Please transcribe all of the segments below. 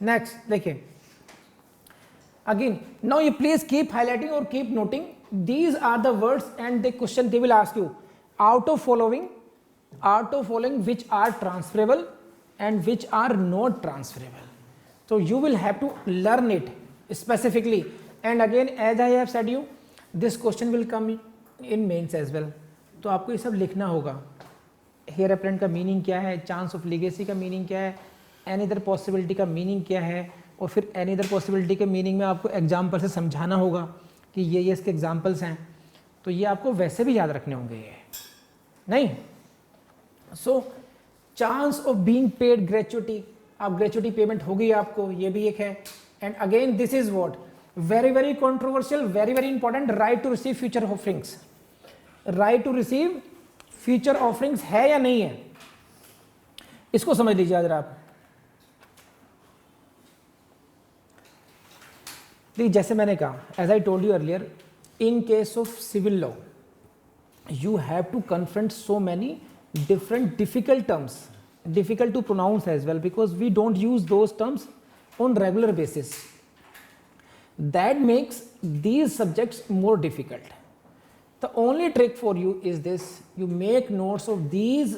Next देखिए, again now you please keep highlighting और keep noting, these are the words and the question they will ask you out of following which are transferable and which are not transferable. So you will have to learn it specifically, and again as I have said you, this question will come in mains as well. तो आपको ये सब लिखना होगा, hair अप्रेंट का meaning क्या है, chance of legacy का मीनिंग क्या है, एनी अदर पॉसिबिलिटी का मीनिंग क्या है, और फिर एनी अदर पॉसिबिलिटी के मीनिंग में आपको एग्जाम्पल से समझाना होगा कि ये इसके एग्जाम्पल्स हैं, तो ये आपको वैसे भी याद रखने होंगे ये नहीं. So chance of being paid gratuity, आप ग्रेचुटी पेमेंट होगी आपको, ये भी एक है. And again this is what very very controversial, very very important, right to receive future offerings. Right to receive future offerings है या नहीं है, इसको समझ लीजिए जरा आप. जैसे मैंने कहा, as I told you earlier, in case of civil law you have to confront so many different difficult terms, difficult to pronounce as well, because we don't use those terms on regular basis. That makes these subjects more difficult. The only trick for you is this: you make notes of these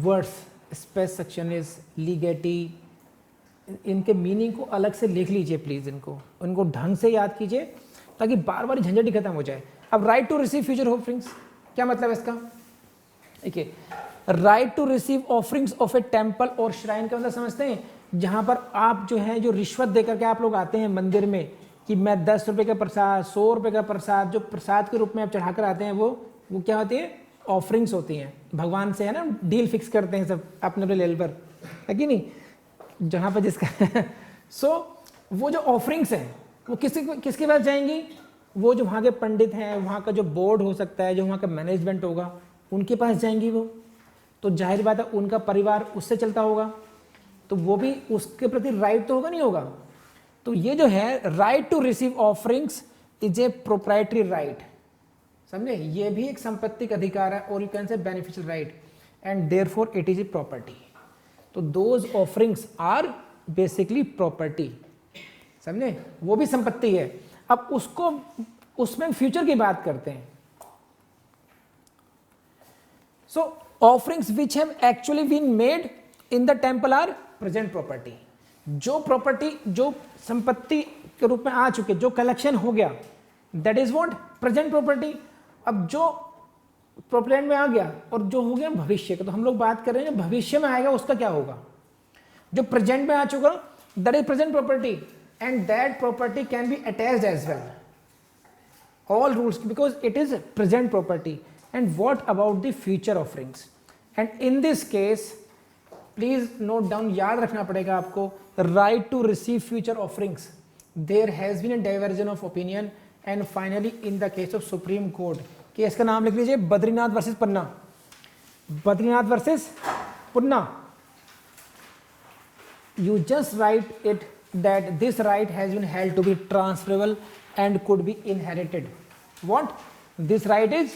words, spec section is legatee, इनके meaning को अलग से लिख लीजिए please, इनको ढंग से याद कीजिए ताकि बार बार झंझट ही खत्म हो जाए. अब right to receive future offerings क्या मतलब है इसका? देखिए, right to receive offerings of a temple और श्राइन का मतलब समझते हैं, जहां पर आप जो है जो रिश्वत देकर के आप लोग आते हैं मंदिर में कि मैं 10 रुपए का प्रसाद, 100 रुपए का प्रसाद, जो प्रसाद के रूप में आप चढ़ाकर आते हैं वो क्या होती है? ऑफरिंग्स होती हैं. भगवान से है ना डील फिक्स करते हैं सब अपने अपने लेवल पर, है कि नहीं, जहां पर जिसका सो वो जो ऑफरिंग्स हैं वो किसके पास जाएंगी? वो जो वहाँ के पंडित हैं, वहाँ का जो बोर्ड हो सकता है, जो वहाँ का मैनेजमेंट होगा, उनके पास जाएंगी वो. तो जाहिर बात है उनका परिवार उससे चलता होगा, तो वो भी उसके प्रति राइट तो होगा नहीं होगा. तो ये जो है right to receive offerings is a proprietary right, समझे, ये भी एक संपत्तिक अधिकार है, और you can say beneficial right, and therefore it is a property. तो those offerings are basically property, समझे, वो भी संपत्ति है. अब उसमें फ्यूचर की बात करते हैं. So offerings which have actually been made in the temple are present property. जो प्रॉपर्टी जो संपत्ति के रूप में आ चुके, जो कलेक्शन हो गया, that is what present property. अब जो प्रेजेंट में आ गया और जो हो गया भविष्य का, तो हम लोग बात कर रहे हैं जो भविष्य में आएगा उसका क्या होगा. जो प्रेजेंट में आ चुका that is present property, and that property can be attached as well, all rules, because it is present property. And what about the future offerings? And in this case please note down, याद रखना पड़ेगा आपको, right to receive future offerings, there has been a diversion of opinion, and finally in the case of Supreme Court, case का नाम लिख लीजिए, Badrinath versus Panna. Badrinath versus Panna, you just write it that this right has been held to be transferable and could be inherited. What? This right is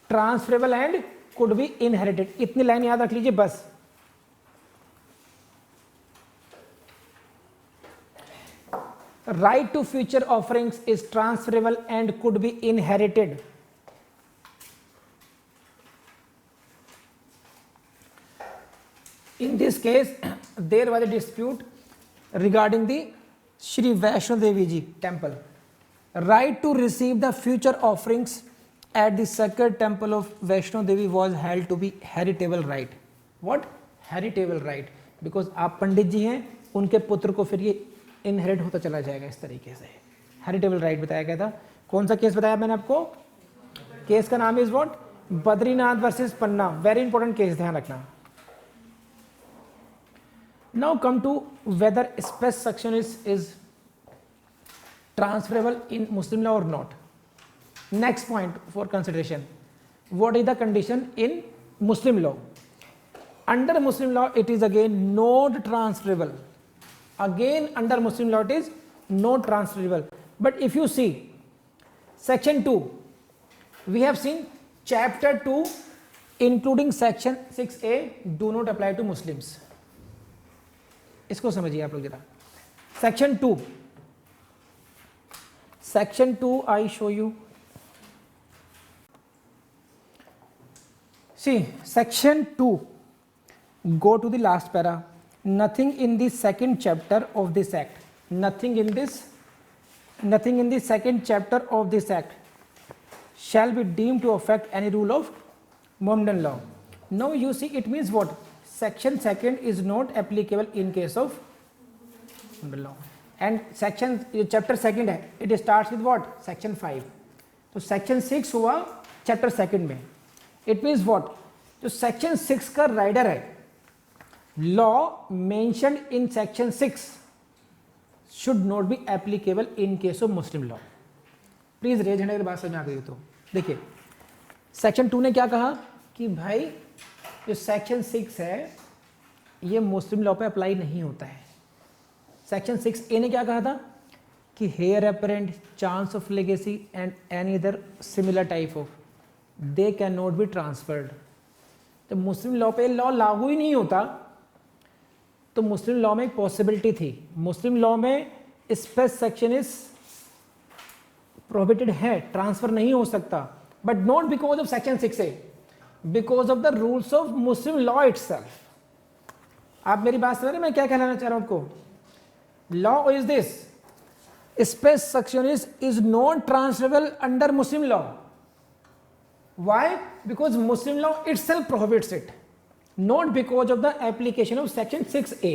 transferable and could be inherited. इतनी line याद रख लीजिए बस. Right to future offerings is transferable and could be inherited. In this case, there was a dispute regarding the Shri Vaishno Devi Ji temple. Right to receive the future offerings at the sacred temple of Vaishno Devi was held to be heritable right. What? Heritable right. Because आप पंडित जी हैं, उनके पुत्र को फिर ये inherit होता चला जाएगा इस तरीके से. हेरिटेबल राइट बताया गया था. कौन सा केस बताया मैंने आपको? केस का नाम is what? Badrinath versus Panna. Very important case, ध्यान रखना. Now come to whether spec section is transferable in Muslim law or not. Next point for consideration, what is the condition in Muslim law? Under Muslim law it is again not transferable. Again under Muslim law it is not transferable. But if you see section 2, we have seen chapter 2 including section 6a do not apply to Muslims. इसको समझिए आप लोग जरा। Section two I show you. See section two, go to the last para. Nothing in the second chapter of this act, nothing in the second chapter of this act shall be deemed to affect any rule of Mohammedan law. Now you see, it means what? Section second is not applicable in case of Mohammedan law, and section chapter second है, it starts with what? Section 5. तो section 6 हुआ chapter second में. It means what? जो section 6 का rider है, law mentioned in section 6 should not be applicable in case of Muslim law. Please raise hand अगर बात समझ में आ गई तो देखिए, सेक्शन 2 ने क्या कहा कि भाई जो सेक्शन 6 है ये मुस्लिम लॉ पे अप्लाई नहीं होता है। सेक्शन 6A ने क्या कहा था कि heir apparent, chance of legacy and any other similar type of they can not be transferred. तो मुस्लिम लॉ पे लॉ लागू ही नहीं होता, तो मुस्लिम लॉ में एक पॉसिबिलिटी थी। मुस्लिम लॉ में स्पेस सेक्शन इज प्रोहिबिटेड है, ट्रांसफर नहीं हो सकता, but not because of section 6A, because of the rules of Muslim law itself. आप मेरी बात समझ रहे हैं मैं क्या कहना चाह रहा हूं आपको? Law is this, space section is not transferable under Muslim law. Why? Because Muslim law itself prohibits it, not because of the application of section 6A.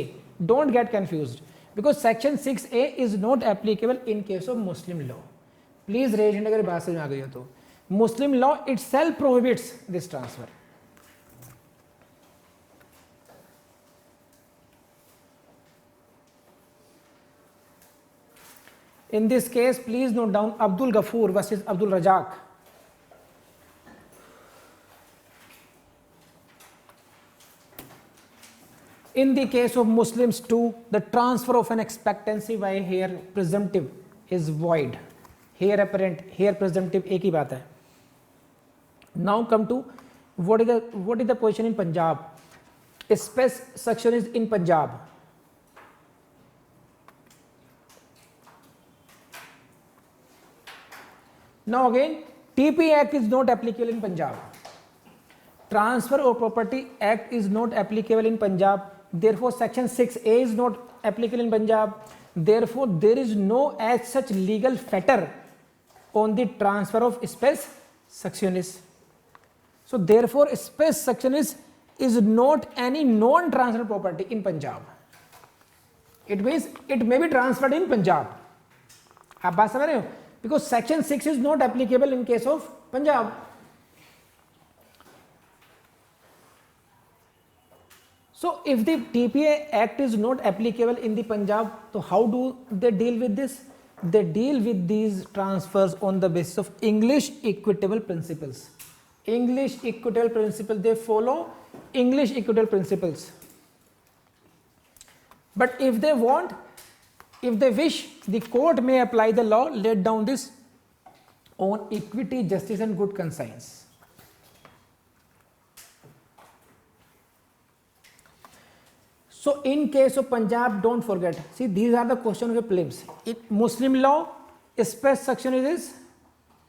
Don't get confused, because section 6A is not applicable in case of Muslim law. Please raise hand अगर बात समझ में आ गई हो तो। Muslim law itself prohibits this transfer. In this case, please note down Abdul Ghafoor versus Abdul Razak. In the case of Muslims too, the transfer of an expectancy by heir presumptive is void. Heir apparent, heir presumptive एक ही बात है. Now come to what is the position in Punjab? Spec section is in Punjab. Now again, TP Act is not applicable in Punjab. Transfer of Property Act is not applicable in Punjab. Therefore, section 6A is not applicable in Punjab. Therefore, there is no as such legal fetter on the transfer of spes sectionis. So, therefore, spes sectionis is not any non-transfer property in Punjab. It means it may be transferred in Punjab. आप बात समझ रहे हो? Because section 6 is not applicable in case of Punjab. So if the TPA Act is not applicable in the Punjab, so how do they deal with this? They deal with these transfers on the basis of English equitable principles. English equitable principles, they follow English equitable principles. But if they want, if they wish, the court may apply the law laid down this on equity, justice and good conscience. So in case of Punjab, don't forget, see these are the question of the prelims. In Muslim law, spec section is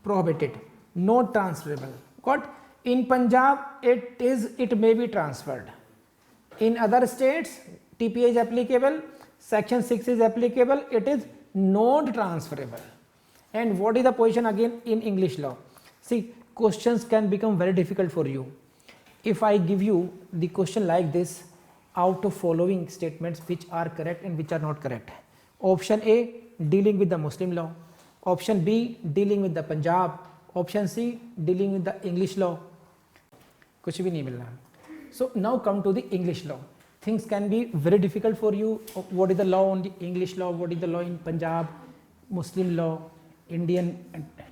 prohibited, not transferable. Got? In Punjab, it may be transferred. In other states, TPA is applicable, section 6 is applicable, it is not transferable. And what is the position again in English law? See, questions can become very difficult for you. If I give you the question like this, out of following statements which are correct and which are not correct. Option A, dealing with the Muslim law. Option B, dealing with the Punjab. Option C, dealing with the English law. कुछ भी नहीं मिल रहा. So now come to the English law. Things can be very difficult for you. What is the law on the English law? What is the law in Punjab? Muslim law, Indian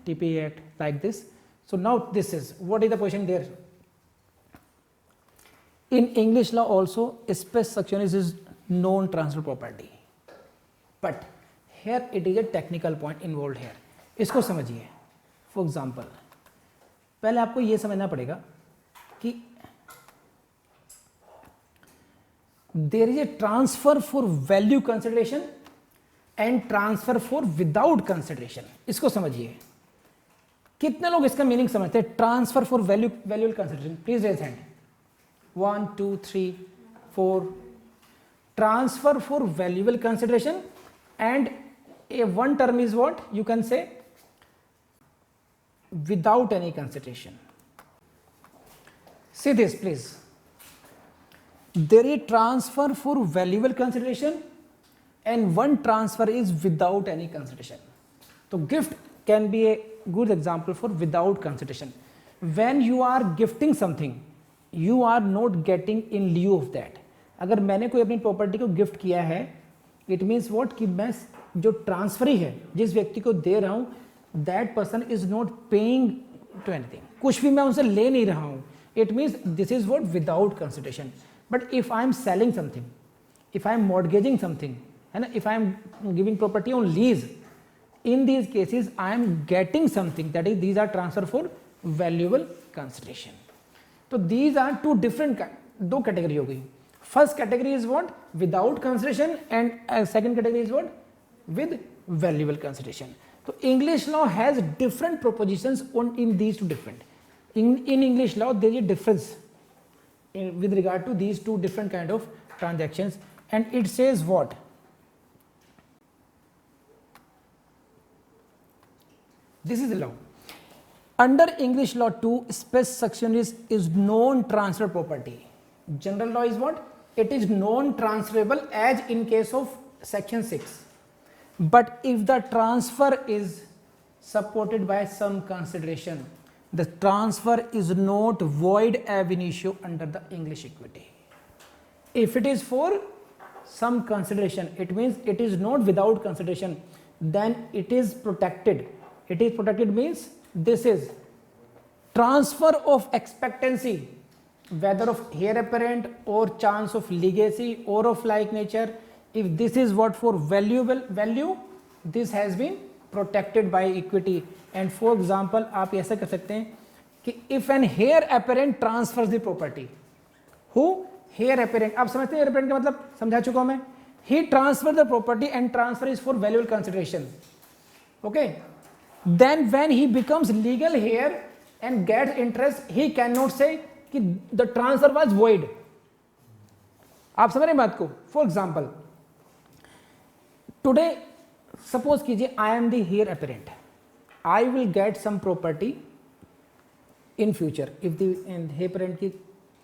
TPA Act, like this. So now this is, what is the position there? In English law also, spec section is non-transfer property. But here it is a technical point involved here. इसको समझिए. For example, पहले आपको ये समझना पड़ेगा कि there is a transfer for value consideration and transfer for without consideration. इसको समझिए. कितने लोग इसका मीनिंग समझते हैं? Transfer for valuable consideration. Please raise hand. 1 2 3 4. Transfer for valuable consideration and a one term is what you can say without any consideration. See this please. There is transfer for valuable consideration and one transfer is without any consideration. So gift can be a good example for without consideration. When you are gifting something, you are not getting in lieu of that. अगर मैंने कोई अपनी property को gift किया है, it means what कि मैं जो ट्रांसफरी है जिस व्यक्ति को दे रहा हूं, that person is not paying to anything. कुछ भी मैं उनसे ले नहीं रहा हूं. It means this is what without consideration. But if I am selling something, if I am mortgaging something, है ना, if I am giving property on lease, in these cases I am getting something, that is these are transfer for valuable consideration. तो these are two different, दो category हो गई. First category is what? Without consideration, and second category is what? With valuable consideration. So English law has different propositions in these two different. In English law there is a difference with regard to these two different kind of transactions, and it says what? This is the law. Under English law 2, special section is non-transfer property. General law is what? It is non-transferable as in case of section 6. But if the transfer is supported by some consideration, the transfer is not void ab initio under the English equity. If it is for some consideration, it means it is not without consideration, then it is protected. It is protected means this is transfer of expectancy, whether of heir apparent or chance of legacy or of like nature. If this is what for valuable value, this has been protected by equity. And for example, आप ऐसा कर सकते हैं कि if an heir apparent transfers the property, who? Heir apparent. आप समझते हैं heir apparent का मतलब? समझा चुका हूं मैं. He transfers the property and transfer is for valuable consideration. Okay. Then when he becomes legal heir and gets interest, he cannot say कि द ट्रांसफर वॉज वॉइड. आप समझ रहे हैं बात को? फॉर एग्जाम्पल, टुडे सपोज कीजिए I am the heir apparent, I will get some property in future if the heir apparent की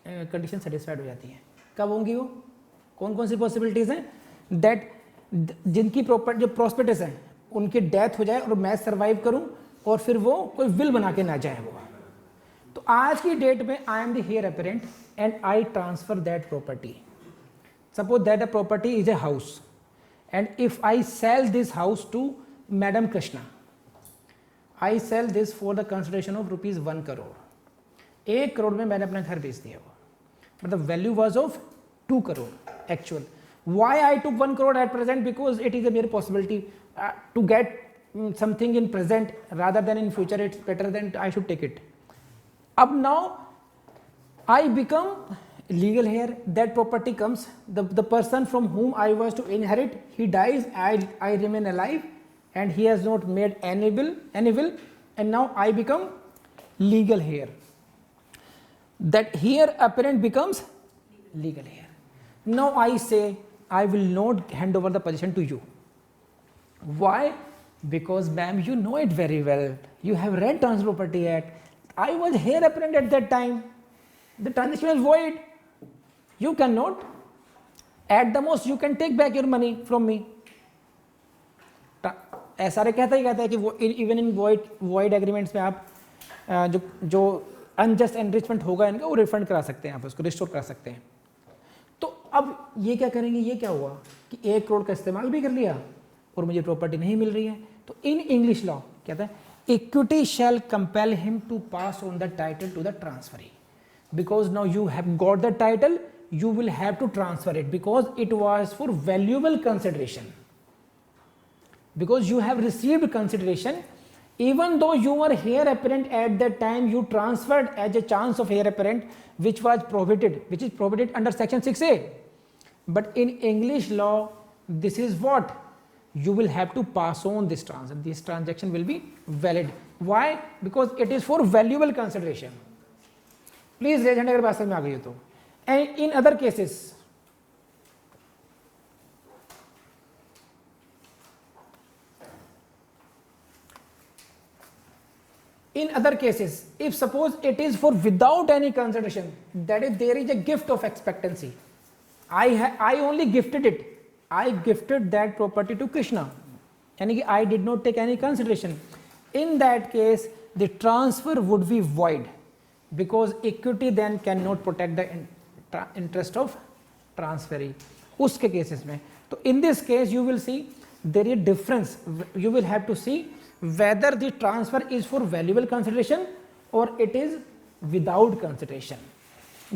condition satisfied हो जाती है. कब होंगी वो? कौन कौन सी पॉसिबिलिटीज हैं? दैट जिनकी प्रॉपर्टी, जो प्रॉस्पेक्टस है, उनकी डेथ हो जाए और मैं सर्वाइव करूं और फिर वो कोई विल बना के ना जाए वो. तो आज की डेट में I am the heir apparent and I transfer that property. Suppose that a property is a house and if I sell this house to madam Krishna, I sell this for the consideration of ₹1 crore. 1 crore में मैंने अपना घर बेच दिया वो, मतलब value was of 2 crore actual. Why I took 1 crore at present? Because it is a mere possibility to get something in present rather than in future. It's better then I should take it. अब now I become legal heir, that property comes, the person from whom I was to inherit, he dies, I remain alive and he has not made any will, and now I become legal heir. That heir apparent becomes legal heir. Now I say I will not hand over the possession to you. Why? Because ma'am, you know it very well, you have read Transfer Property Act. I was heir apparent at that time. The transaction is void. You cannot. At the most, you can take back your money from me. SRA कहता है कि वो even in void agreements में आप जो unjust enrichment होगा इनका वो रिफंड करा सकते हैं, आप उसको रिस्टोर करा सकते हैं. तो अब ये क्या करेंगे? ये क्या हुआ कि 1 करोड़ का इस्तेमाल भी कर लिया और मुझे प्रॉपर्टी नहीं मिल रही है. तो इन इंग्लिश लॉ कहता है equity shall compel him to pass on the title to the transferee, because now you have got the title, you will have to transfer it because it was for valuable consideration. Because you have received consideration, even though you were heir apparent at that time, you transferred as a chance of heir apparent, which was prohibited, which is prohibited under section 6A. but in English law this is what you will have to pass on this transaction. This transaction will be valid. Why? Because it is for valuable consideration. Please raise hand अगर बात समझ में आ गई हो तो. And in other cases, if suppose it is for without any consideration, that is there is a gift of expectancy. I only gifted it. I gifted that property to Krishna. यानी कि I did not take any consideration. In that case, the transfer would be void because equity then cannot protect the interest of transferee. उसके cases में. तो in this case, you will see there is a difference. You will have to see whether the transfer is for valuable consideration or it is without consideration.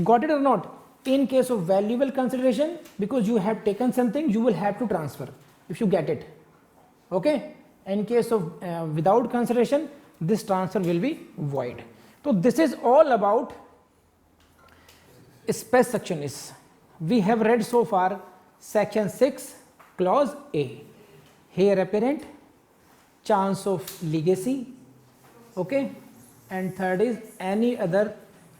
Got it or not? In case of valuable consideration, because you have taken something, you will have to transfer if you get it. Okay? In case of without consideration, this transfer will be void. So this is all about spes sectionis. We have read so far section 6 clause A, heir apparent, chance of legacy, okay, and third is any other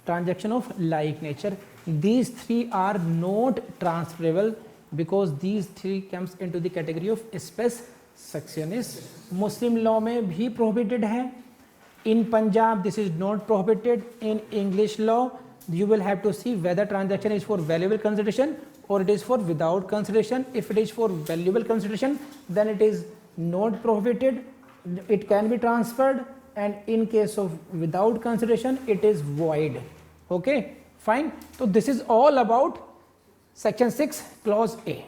transaction of like nature. These three are not transferable because these three comes into the category of spes sectionis. Muslim law में भी prohibited है. In Punjab this is not prohibited. In English law you will have to see whether transaction is for valuable consideration or it is for without consideration. If it is for valuable consideration, then it is not prohibited, it can be transferred, and in case of without consideration it is void. Okay, fine. So this is all about section 6 clause A.